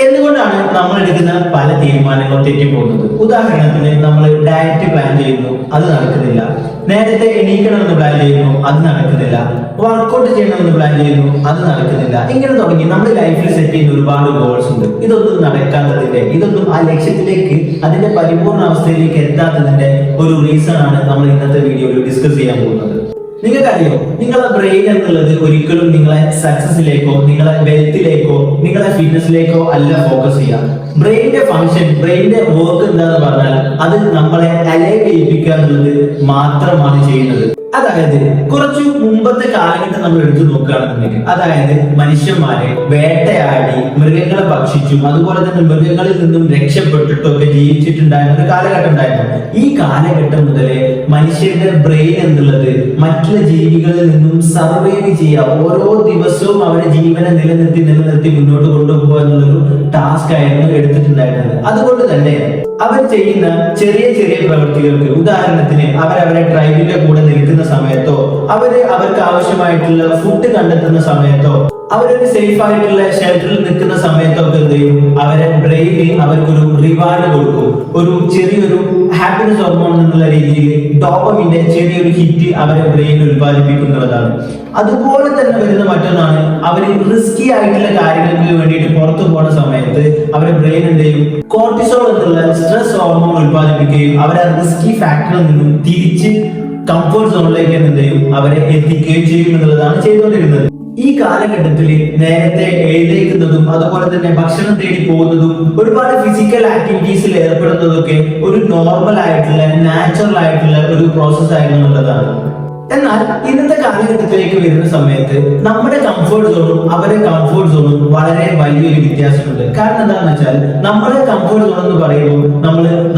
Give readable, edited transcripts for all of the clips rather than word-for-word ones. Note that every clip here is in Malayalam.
എന്തുകൊണ്ടാണ് നമ്മൾ എടുക്കുന്ന പല തീരുമാനങ്ങളും തെറ്റിപ്പോകുന്നത്? ഉദാഹരണത്തിന് നമ്മൾ ഡയറ്റ് പ്ലാൻ ചെയ്യുന്നു, അത് നടക്കുന്നില്ല. നേരത്തെ എണീക്കണമെന്ന് പ്ലാൻ ചെയ്യുന്നു, അത് നടക്കുന്നില്ല. വർക്കൗട്ട് ചെയ്യണമെന്ന് പ്ലാൻ ചെയ്യുന്നു, അത് നടക്കുന്നില്ല. ഇങ്ങനെ തുടങ്ങി നമ്മുടെ ലൈഫിൽ സെറ്റ് ചെയ്യുന്ന ഒരുപാട് ഗോൾസ് ഉണ്ട്. ഇതൊന്നും നടക്കാത്തതിന്റെ, ഇതൊന്നും ആ ലക്ഷ്യത്തിലേക്ക് അതിന്റെ പരിപൂർണ അവസ്ഥയിലേക്ക് എത്താത്തതിന്റെ ഒരു റീസൺ ആണ് നമ്മൾ ഇന്നത്തെ വീഡിയോയിൽ ഡിസ്കസ് ചെയ്യാൻ പോകുന്നത്. നിങ്ങൾക്കറിയോ, നിങ്ങളുടെ ബ്രെയിൻ എന്നുള്ളത് ഒരിക്കലും നിങ്ങളെ സക്സസിലേക്കോ നിങ്ങളെ വെൽത്തിലേക്കോ നിങ്ങളെ ഫിറ്റ്നസിലേക്കോ അല്ല ഫോക്കസ് ചെയ്യുക. ബ്രെയിനിന്റെ ഫംഗ്ഷൻ, ബ്രെയിനിന്റെ വർക്ക് എന്താന്ന് പറഞ്ഞാൽ അത് നമ്മളെ അലൈവ് ചെയ്യിപ്പിക്കുക എന്നുള്ളത് മാത്രമാണ് ചെയ്യുന്നത്. അതായത് കുറച്ചു മുമ്പത്തെ കാലഘട്ടം നമ്മൾ എടുത്തു നോക്കുകയാണെന്നുണ്ടെങ്കിൽ, അതായത് മനുഷ്യന്മാരെ വേട്ടയാടി മൃഗങ്ങളെ ഭക്ഷിച്ചും അതുപോലെ തന്നെ മൃഗങ്ങളിൽ നിന്നും രക്ഷപ്പെട്ടിട്ടും ഒക്കെ ജീവിച്ചിട്ടുണ്ടായിരുന്ന ഒരു കാലഘട്ടം ഉണ്ടായിരുന്നു. ഈ കാലഘട്ടം മുതലേ മനുഷ്യരുടെ ബ്രെയിൻ എന്നുള്ളത് മറ്റുള്ള ജീവികളിൽ നിന്നും സർവൈവ് ചെയ്യുക, ഓരോ ദിവസവും അവരുടെ ജീവനെ നിലനിർത്തി മുന്നോട്ട് കൊണ്ടുപോകുക എന്നുള്ളൊരു ടാസ്ക് ആയിരുന്നു എടുത്തിട്ടുണ്ടായിരുന്നത്. അതുകൊണ്ട് തന്നെ അവർ ചെയ്യുന്ന ചെറിയ ചെറിയ പ്രവൃത്തികൾക്ക്, ഉദാഹരണത്തിന് അവരവരെ ട്രൈബിന്റെ കൂടെ നിൽക്കുന്ന സമയത്തോ അവർക്ക് ആവശ്യമായിട്ടുള്ള ഫുഡ് കണ്ടെത്തുന്ന സമയത്തോ അവരൊരു സേഫ് ആയിട്ടുള്ള ഷെൽട്ടറിൽ നിൽക്കുന്ന സമയത്തോ ഒക്കെ എന്ത് ചെയ്യും, അവരെ ബ്രെയിനിൽ അവർക്കൊരു റിവാർഡ് കൊടുക്കും. ഒരു ചെറിയൊരു ഹാപ്പിനെസ് ഹോർമോൺ എന്നുള്ള രീതിയിൽ ഡോപ്പമിന്റെ ചെറിയൊരു ഹിറ്റ് അവരെ ബ്രെയിനിൽ ഉത്പാദിപ്പിക്കുന്നതാണ്. അതുപോലെ തന്നെ വരുന്ന മറ്റൊന്നാണ്, അവർ റിസ്കി ആയിട്ടുള്ള കാര്യങ്ങൾക്ക് വേണ്ടിയിട്ട് പുറത്തു പോകുന്ന സമയത്ത് അവരുടെ ബ്രെയിൻ എന്ത് ചെയ്യും, കോർട്ടിസോൾ എന്നുള്ള സ്ട്രെസ് ഹോർമോൺ ഉത്പാദിപ്പിക്കുകയും അവരെ റിസ്കി ഫാക്ടറിൽ നിന്നും തിരിച്ച് കംഫർട്ട് സോണിലേക്ക് എന്ത് ചെയ്യും, അവരെ എത്തിക്കുകയും ചെയ്യും എന്നുള്ളതാണ് ചെയ്തുകൊണ്ടിരുന്നത്. ഈ കാലഘട്ടത്തിൽ നേരത്തെ എഴുന്നേൽക്കുന്നതും അതുപോലെ തന്നെ ഭക്ഷണം തേടി പോകുന്നതും ഒരുപാട് ഫിസിക്കൽ ആക്ടിവിറ്റീസിൽ ഏർപ്പെടുന്നതൊക്കെ ഒരു നോർമൽ ആയിട്ടുള്ള നാച്ചുറൽ ആയിട്ടുള്ള ഒരു പ്രോസസ് ആയിരുന്നു എന്നുള്ളതാണ്. എന്നാൽ ഇന്നത്തെ കാലഘട്ടത്തിലേക്ക് വരുന്ന സമയത്ത് നമ്മുടെ കംഫർട്ട് സോണും അവരുടെ കംഫർട്ട് സോണും വളരെ വലിയൊരു വ്യത്യാസമുണ്ട്. കാരണം എന്താണെന്ന് വെച്ചാൽ, നമ്മുടെ കംഫർട്ട് സോൺ എന്ന് പറയുമ്പോൾ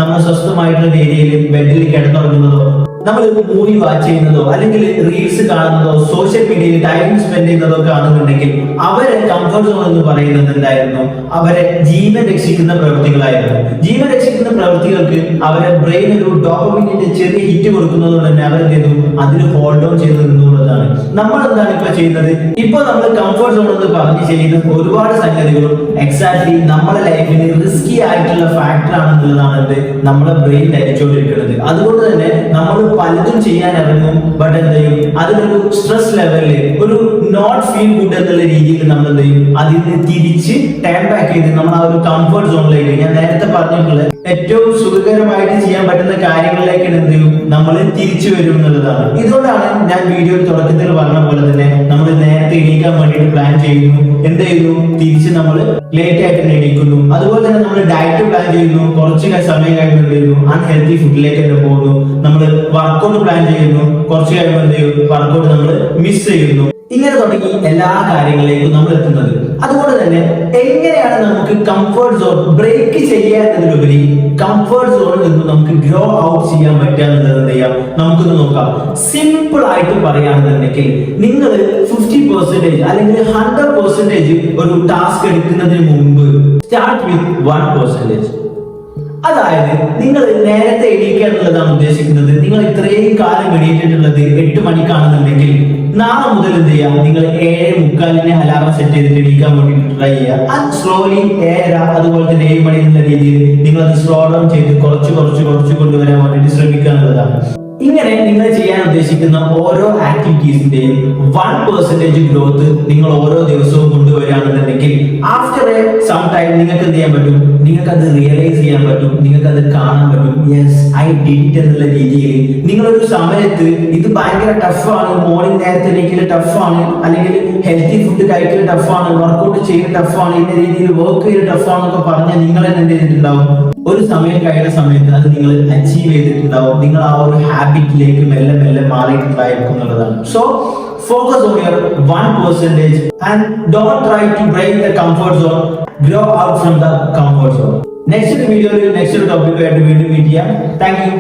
നമ്മൾ സ്വസ്ഥമായിട്ടുള്ള ഏരിയയിൽ ബെഡിൽ കിടന്നുറങ്ങുന്നതോ നമ്മൾ മൂവി വാച്ച് ചെയ്യുന്നതോ അല്ലെങ്കിൽ റീൽസ് കാണുന്നതോ സോഷ്യൽ മീഡിയയിൽ ടൈം സ്പെൻഡ് ചെയ്യുന്നതോ കാണുന്നുണ്ടെങ്കിൽ അവരെ കംഫർട്ട് സോൺ എന്ന് പറയുന്നത് എന്തായിരുന്നു, അവരെ ജീവൻ രക്ഷിക്കുന്ന പ്രവൃത്തികളായിരുന്നു. ജീവൻ രക്ഷിക്കുന്ന പ്രവൃത്തികൾക്ക് അവരെ ബ്രെയിൻ ഒരു ഡോപ്പമിന്റെ ചെറിയ ഹിറ്റ് കൊടുക്കുന്നതുകൊണ്ട് തന്നെ അവരെന്ത് ചെയ്തു, അതിന് ഹോൾഡ് ഓൺ ചെയ്ത് നിന്നുള്ളതാണ്. നമ്മൾ എന്താണ് ഇപ്പൊ ചെയ്യുന്നത്? ഇപ്പൊ നമ്മൾ കംഫർട്ട് സോൺ എന്ന് പറഞ്ഞ് ചെയ്യുന്ന ഒരുപാട് സംഗതികളും എക്സാക്ട്ലി നമ്മുടെ ലൈഫിന് റിസ്കി ആയിട്ടുള്ള ഫാക്ടർ ആണെന്നുള്ളതാണ് നമ്മളെ ബ്രെയിൻ ധരിച്ചുകൊണ്ടിരിക്കുന്നത്. അതുകൊണ്ട് തന്നെ നമ്മൾ പലതും ചെയ്യാൻ ഇറങ്ങും, ബട്ട് എന്ത് ചെയ്യും, അതിനൊരു സ്ട്രെസ് ലെവലില് ഒരു നോട്ട് ഫീൽ ഗുഡ് എന്നുള്ള രീതിയിൽ നമ്മൾ എന്ത് ചെയ്യും, അതിന് തിരിച്ച് ടേൺ ബാക്ക് ചെയ്ത് നമ്മൾ ആ ഒരു കംഫർട്ട് സോണിലേക്ക്, ഞാൻ നേരത്തെ പറഞ്ഞിട്ടുള്ള ഏറ്റവും സുഖകരമായിട്ട് ചെയ്യാൻ പറ്റുന്ന കാര്യങ്ങളിലേക്ക് എന്ത് ചെയ്യും, നമ്മൾ തിരിച്ചു വരും എന്നുള്ളതാണ്. ഇതുകൊണ്ടാണ് ഞാൻ വീഡിയോ തുടക്കത്തിൽ പറഞ്ഞ പോലെ തന്നെ നമ്മൾ നേരത്തെ എണീക്കാൻ വേണ്ടിയിട്ട് പ്ലാൻ ചെയ്യുന്നു, എന്ത് ചെയ്യുന്നു, തിരിച്ച് നമ്മൾ ലേറ്റ് ആയിട്ട് എണീക്കുന്നു. അതുപോലെ തന്നെ നമ്മൾ ഡയറ്റ് പ്ലാൻ ചെയ്യുന്നു, കുറച്ച് സമയം കഴിയുമ്പോൾ അൺഹെൽത്തി ഫുഡിലേക്ക് തന്നെ പോകുന്നു. നമ്മൾ വർക്കൗട്ട് പ്ലാൻ ചെയ്യുന്നു, കുറച്ച് കഴിയുമ്പോൾ എന്ത് ചെയ്യും, വർക്കൗട്ട് നമ്മൾ മിസ് ചെയ്യുന്നു. ഇങ്ങനെ തുടങ്ങി എല്ലാ കാര്യങ്ങളിലേക്കും നമ്മൾ എത്തുന്നത്. അതുകൊണ്ട് തന്നെ എങ്ങനെയാണ് നമുക്ക് കംഫർട്ട് സോൺ ബ്രേക്ക് ചെയ്യാന്നതിലുപരി കംഫർട്ട് സോണിൽ നിന്ന് നമുക്ക് ഗ്രോ ഔട്ട് ചെയ്യാൻ പറ്റുക എന്നുള്ളത് എന്ത് ചെയ്യാം, നമുക്കൊന്ന് നോക്കാം. സിമ്പിൾ ആയിട്ട് പറയുകയാണെന്നുണ്ടെങ്കിൽ, നിങ്ങൾ 50% അല്ലെങ്കിൽ 100% ഒരു ടാസ്ക് എടുക്കുന്നതിന് മുമ്പ് സ്റ്റാർട്ട് വിത്ത് 1%. അതായത് നിങ്ങൾ നേരത്തെ എണീക്കുക എന്നുള്ളതാണ് ഉദ്ദേശിക്കുന്നത്. നിങ്ങൾ ഇത്രയും കാലം എണീറ്റിട്ടുള്ളത് 8 മണിക്കാണെന്നുണ്ടെങ്കിൽ നാളെ മുതൽ എന്ത് ചെയ്യാം, നിങ്ങൾ 7:45 അലാറം സെറ്റ് ചെയ്തിട്ട് എണീക്കാൻ വേണ്ടി ട്രൈ ചെയ്യുക. അത് സ്ലോലി 7:30 അതുപോലെ തന്നെ 7 മണി എന്നുള്ള രീതിയിൽ നിങ്ങൾ അത് സ്ലോ ഡൗൺ ചെയ്ത് കുറച്ച് കൊണ്ടുവരാൻ വേണ്ടിയിട്ട് ശ്രമിക്കുക എന്നുള്ളതാണ്. ഇങ്ങനെ നിങ്ങൾ ചെയ്യാൻ ഉദ്ദേശിക്കുന്ന ഓരോ ആക്ടിവിറ്റീസിന്റെയും 1% ഗ്രോത്ത് നിങ്ങൾ ഓരോ ദിവസവും കൊണ്ടുവരികയാണെന്നുണ്ടെങ്കിൽ ആഫ്റ്റർ സം ടൈം നിങ്ങൾക്ക് എന്ത് ചെയ്യാൻ പറ്റും, നിങ്ങൾക്ക് അത് റിയലൈസ് ചെയ്യാൻ പറ്റും, നിങ്ങൾക്ക് അത് കാണാൻ പറ്റും. യെസ്, ഐ ഡിഡ് എന്നുള്ള രീതിയിൽ നിങ്ങളൊരു സമയത്ത് ഇത് ഭയങ്കര ടഫാണ്, മോർണിംഗ് നേരത്തെ എണീക്കൽ ടഫാണ്, അല്ലെങ്കിൽ ഹെൽത്തി ഫുഡ് കഴിക്കൽ ടഫാണ്, വർക്കൗട്ട് ചെയ്യൽ ടഫാണ്, ഇന്ന രീതിയിൽ വർക്ക് ചെയ്യൽ ടഫാണെന്നൊക്കെ പറഞ്ഞാൽ നിങ്ങൾ എന്ത് ചെയ്തിട്ടുണ്ടാവും, ഒരു സമയം കഴിയുന്ന സമയത്ത് അത് നിങ്ങൾ അച്ചീവ് ചെയ്തിട്ടുണ്ടാവും. നിങ്ങൾ ആ ഒരു ഹാബിറ്റിലേക്ക് മെല്ലെ മെല്ലെ മാറിയിട്ടുണ്ടായിരിക്കും എന്നുള്ളതാണ്. So focus on your 1% and don't try to break the comfort zone. Grow out from the comfort zone. Next video, next topic we have to meet. Thank you.